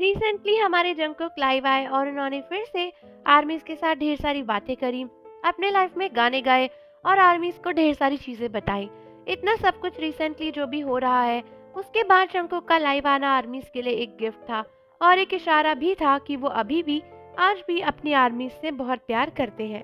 Recently हमारे Jungkook live आए और उन्होंने फिर से आर्मीज के साथ ढेर सारी बातें करी, अपने लाइफ में गाने गाए और आर्मीज को ढेर सारी चीजें बताई। इतना सब कुछ रिसेंटली जो भी हो रहा है, उसके बाद जंगकुक का लाइव आना आर्मीज के लिए एक गिफ्ट था और एक इशारा भी था कि वो अभी भी आज भी अपनी आर्मीज से बहुत प्यार करते हैं।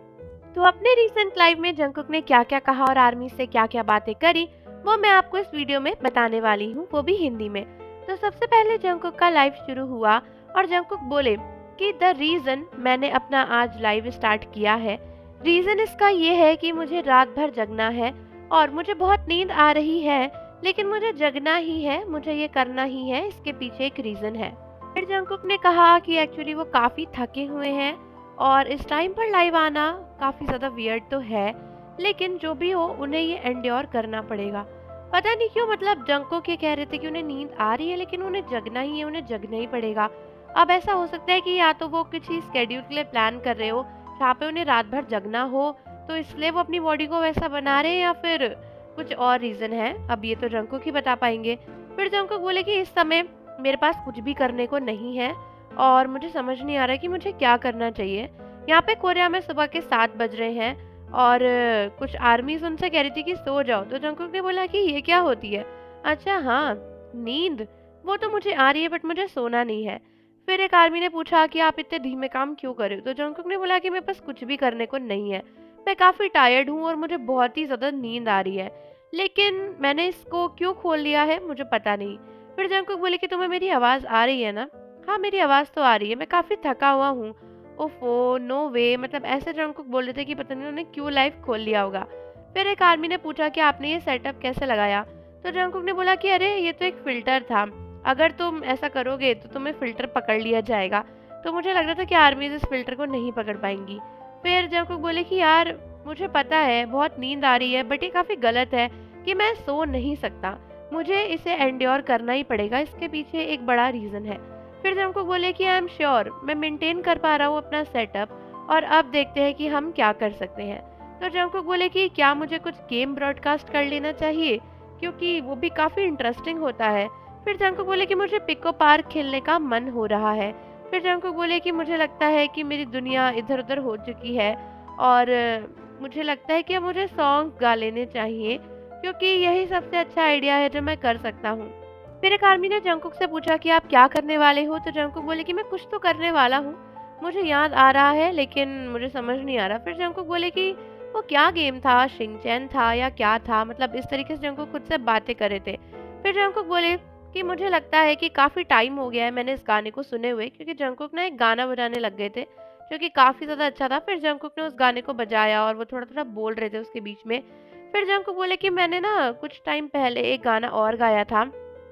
तो अपने रिसेंट लाइव में जंगकुक ने क्या क्या कहा और आर्मी से क्या क्या बातें करी, वो मैं आपको इस वीडियो में बताने वाली हूँ, वो भी हिंदी में। तो सबसे पहले जंगकुक का लाइव शुरू हुआ और जंगकुक बोले कि द रीज़न मैंने अपना आज लाइव स्टार्ट किया है, रीज़न इसका ये है कि मुझे रात भर जगना है और मुझे बहुत नींद आ रही है, लेकिन मुझे जगना ही है, मुझे ये करना ही है, इसके पीछे एक रीज़न है। फिर जंगकुक ने कहा कि एक्चुअली वो काफ़ी थके हुए हैं और इस टाइम पर लाइव आना काफ़ी ज़्यादा वियर्ड तो है, लेकिन जो भी हो उन्हें ये एंड्योर करना पड़ेगा। पता नहीं क्यों, मतलब जंगकुक ये कह रहे थे कि उन्हें नींद आ रही है लेकिन उन्हें जगना ही है, उन्हें जगना ही पड़ेगा। अब ऐसा हो सकता है कि या तो वो किसी स्केड्यूल के लिए प्लान कर रहे हो जहाँ पे उन्हें रात भर जगना हो, तो इसलिए वो अपनी बॉडी को वैसा बना रहे हैं, या फिर कुछ और रीज़न है। अब ये तो जंगकुक ही बता पाएंगे। फिर जंगकुक बोले कि इस समय मेरे पास कुछ भी करने को नहीं है और मुझे समझ नहीं आ रहा कि मुझे क्या करना चाहिए। यहाँ पे कोरिया में सुबह के 7 बज रहे हैं और कुछ आर्मीज उनसे कह रही थी कि सो जाओ, तो जंगकुक ने बोला कि ये क्या होती है। अच्छा हाँ, नींद, वो तो मुझे आ रही है बट मुझे सोना नहीं है। फिर एक आर्मी ने पूछा कि आप इतने धीमे काम क्यों कर रहे हो, तो जंगकुक ने बोला कि मेरे पास कुछ भी करने को नहीं है, मैं काफ़ी टायर्ड हूँ और मुझे बहुत ही ज़्यादा नींद आ रही है, लेकिन मैंने इसको क्यों खोल लिया है मुझे पता नहीं। फिर जंगकुक बोले कि तुम्हें मेरी आवाज़ आ रही है ना। हाँ, मेरी आवाज़ तो आ रही है, मैं काफ़ी थका हुआ हूँ। ओफो, नो वे, मतलब ऐसे जंगकुक बोल रहे थे कि पता नहीं उन्होंने क्यों लाइव खोल लिया होगा। फिर एक आर्मी ने पूछा कि आपने ये सेटअप कैसे लगाया, तो जंगकुक ने बोला कि अरे ये तो एक फ़िल्टर था, अगर तुम ऐसा करोगे तो तुम्हें फ़िल्टर पकड़ लिया जाएगा। तो मुझे लग रहा था कि आर्मीज़ इस फ़िल्टर को नहीं पकड़ पाएंगी। फिर जंगकुक बोले कि यार मुझे पता है बहुत नींद आ रही है, बट ये काफ़ी गलत है कि मैं सो नहीं सकता, मुझे इसे एंड्योर करना ही पड़ेगा, इसके पीछे एक बड़ा रीज़न है। फिर जंगकुक बोले कि आई एम श्योर मैं मेंटेन कर पा रहा हूँ अपना सेटअप और अब देखते हैं कि हम क्या कर सकते हैं। तो जंगकुक बोले कि क्या मुझे कुछ गेम ब्रॉडकास्ट कर लेना चाहिए, क्योंकि वो भी काफ़ी इंटरेस्टिंग होता है। फिर जंगकुक बोले कि मुझे पिको पार्क खेलने का मन हो रहा है। फिर जंगकुक बोले कि मुझे लगता है कि मेरी दुनिया इधर उधर हो चुकी है और मुझे लगता है कि अब मुझे सॉन्ग गा लेने चाहिए, क्योंकि यही सबसे अच्छा आइडिया है जो मैं कर सकता हूँ। फिर एक आर्मी ने जंगकुक से पूछा कि आप क्या करने वाले हो, तो जंगकुक बोले कि मैं कुछ तो करने वाला हूँ, मुझे याद आ रहा है लेकिन मुझे समझ नहीं आ रहा। फिर जंगकुक बोले कि वो क्या गेम था, शिनचैन था या क्या था, मतलब इस तरीके से जंगकुक खुद से बातें कर रहे थे। फिर जंगकुक बोले कि मुझे लगता है कि काफ़ी टाइम हो गया है मैंने इस गाने को सुने हुए, क्योंकि जंगकुक ना एक गाना बजाने लग गए थे जो कि काफ़ी ज़्यादा अच्छा था। फिर जंगकुक ने उस गाने को बजाया और वो थोड़ा थोड़ा बोल रहे थे उसके बीच में। फिर जंगकुक बोले कि मैंने ना कुछ टाइम पहले एक गाना और गाया था,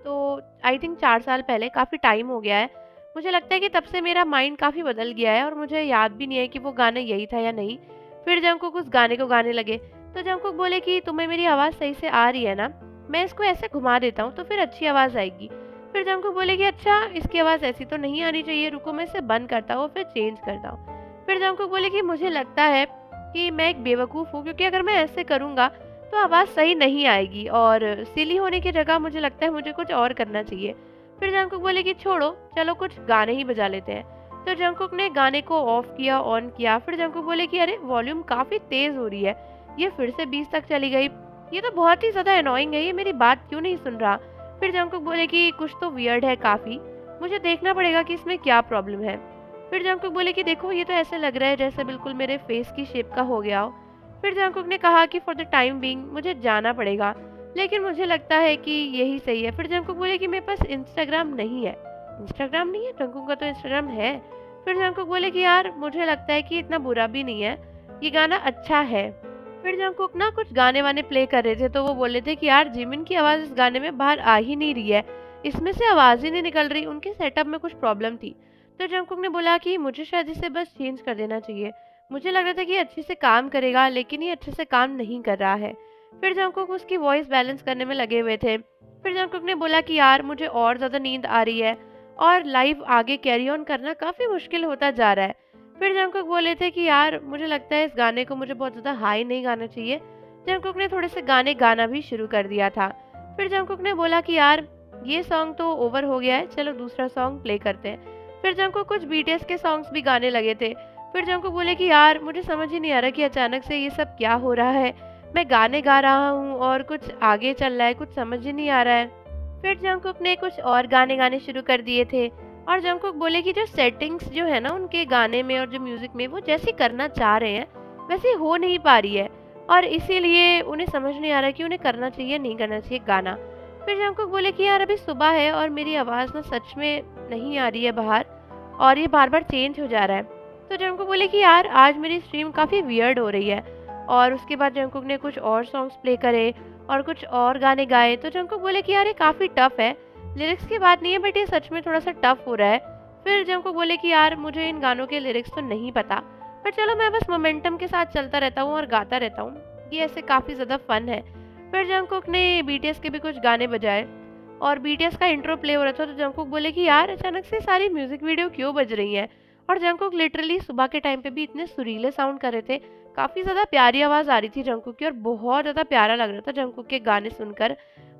तो आई थिंक 4 साल पहले, काफ़ी टाइम हो गया है। मुझे लगता है कि तब से मेरा माइंड काफ़ी बदल गया है और मुझे याद भी नहीं है कि वो गाना यही था या नहीं। फिर जंगकुक उस गाने को गाने लगे। तो जंगकुक बोले कि तुम्हें मेरी आवाज़ सही से आ रही है ना? मैं इसको ऐसे घुमा देता हूँ तो फिर अच्छी आवाज़ आएगी। फिर जंगकुक बोले कि अच्छा, इसकी आवाज़ ऐसी तो नहीं आनी चाहिए, रुको मैं इसे बंद करता हूँ फिर चेंज करता हूँ। फिर जंगकुक बोले कि मुझे लगता है कि मैं एक बेवकूफ़ हूँ, क्योंकि अगर मैं ऐसे करूँगा तो आवाज़ सही नहीं आएगी और सिली होने की जगह मुझे लगता है मुझे कुछ और करना चाहिए। फिर जंगकुक बोले कि छोड़ो, चलो कुछ गाने ही बजा लेते हैं। तो जंगकुक ने गाने को ऑफ किया, ऑन किया। फिर जंगकुक बोले कि अरे वॉल्यूम काफ़ी तेज़ हो रही है, ये फिर से 20 तक चली गई, ये तो बहुत ही ज़्यादा एनोइंग है, ये मेरी बात क्यों नहीं सुन रहा। फिर जंगकुक बोले कि कुछ तो वियर्ड है काफ़ी, मुझे देखना पड़ेगा कि इसमें क्या प्रॉब्लम है। फिर जंगकुक बोले कि देखो ये तो ऐसे लग रहा है जैसे बिल्कुल मेरे फेस की शेप का हो गया हो। फिर जंगकुक ने कहा कि फॉर द टाइम बीइंग मुझे जाना पड़ेगा, लेकिन मुझे लगता है कि यही सही है। फिर जंगकुक बोले कि मेरे पास इंस्टाग्राम नहीं है। इंस्टाग्राम नहीं है? जंगकुक का तो इंस्टाग्राम है। फिर जंगकुक बोले कि यार मुझे लगता है कि इतना बुरा भी नहीं है, ये गाना अच्छा है। फिर जंगकुक ना कुछ गाने वाने प्ले कर रहे थे, तो वो बोल रहे थे कि यार जिमिन की आवाज़ इस गाने में बाहर आ ही नहीं रही है, इसमें से आवाज़ ही नहीं निकल रही, उनके सेटअप में कुछ प्रॉब्लम थी। तो जंगकुक ने बोला कि मुझे शायद इसे बस चेंज कर देना चाहिए, मुझे लग रहा था कि ये अच्छे से काम करेगा लेकिन ये अच्छे से काम नहीं कर रहा है। फिर जंगकुक उसकी वॉइस बैलेंस करने में लगे हुए थे। फिर जंगकुक ने बोला कि यार मुझे और ज़्यादा नींद आ रही है और लाइव आगे कैरी ऑन करना काफ़ी मुश्किल होता जा रहा है। फिर जंगकुक बोले थे कि यार मुझे लगता है इस गाने को मुझे बहुत ज़्यादा हाई नहीं गाना चाहिए। जंगकुक ने थोड़े से गाने गाना भी शुरू कर दिया था। फिर जंगकुक ने बोला कि यार ये सॉन्ग तो ओवर हो गया है, चलो दूसरा सॉन्ग प्ले करते हैं। फिर जंगकुक कुछ बीटीएस के सॉन्ग्स भी गाने लगे थे। फिर जंगकुक बोले कि यार मुझे समझ ही नहीं आ रहा कि अचानक से ये सब क्या हो रहा है। मैं गाने गा रहा हूँ और कुछ आगे चल रहा है, कुछ समझ ही नहीं आ रहा है। फिर जंगकुक ने कुछ और गाने गाने शुरू कर दिए थे और जंगकुक बोले कि जो सेटिंग्स जो है ना उनके गाने में और जो म्यूजिक में वो जैसी करना चाह रहे हैं वैसी हो नहीं पा रही है, और इसीलिए उन्हें समझ नहीं आ रहा कि उन्हें करना चाहिए नहीं करना चाहिए गाना। फिर जंगकुक बोले कि यार अभी सुबह है और मेरी आवाज़ ना सच में नहीं आ रही है बाहर, और ये बार बार चेंज हो जा रहा है। तो जंगकुक बोले कि यार आज मेरी स्ट्रीम काफ़ी वियर्ड हो रही है। और उसके बाद जंगकुक ने कुछ और सॉन्ग्स प्ले करे और कुछ और गाने गाए। तो जंगकुक बोले कि यार ये काफ़ी टफ है, लिरिक्स की बात नहीं है बट ये सच में थोड़ा सा टफ हो रहा है। फिर जंगकुक बोले कि यार मुझे इन गानों के लिरिक्स तो नहीं पता, पर चलो मैं बस मोमेंटम के साथ चलता रहता हूँ और गाता रहता हूँ, ये ऐसे काफ़ी ज़्यादा फन है। फिर जंगकुक ने बीटीएस के भी कुछ गाने बजाए और बीटीएस का इंट्रो प्ले हो रहा था। तो जंगकुक बोले कि यार अचानक से सारी म्यूजिक वीडियो क्यों बज रही हैं। और जंगकुक लिटरली सुबह के टाइम पे भी इतने सुरीले साउंड कर रहे थे, काफ़ी ज़्यादा प्यारी आवाज़ आ रही थी जंगकुक की और बहुत ज़्यादा प्यारा लग रहा था जंगकुक के गाने सुनकर।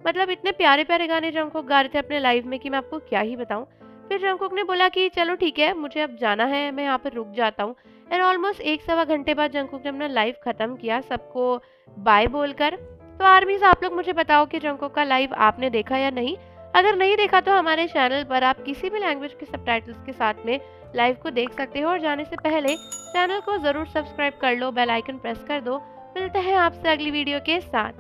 मतलब इतने प्यारे प्यारे गाने जंगकुक गा रहे थे अपने लाइव में कि मैं आपको क्या ही बताऊँ। फिर जंगकुक ने बोला कि चलो ठीक है, मुझे अब जाना है, मैं यहाँ पर रुक जाता हूँ। एंड ऑलमोस्ट 1-1.25 घंटे बाद जंगकुक ने अपना लाइव ख़त्म किया सबको बाय बोलकर। तो आर्मीज आप लोग मुझे बताओ कि जंगकुक का लाइव आपने देखा या नहीं। अगर नहीं देखा तो हमारे चैनल पर आप किसी भी लैंग्वेज के सबटाइटल्स के साथ में लाइव को देख सकते हो। और जाने से पहले चैनल को ज़रूर सब्सक्राइब कर लो, बेल आइकन प्रेस कर दो। मिलते हैं आपसे अगली वीडियो के साथ।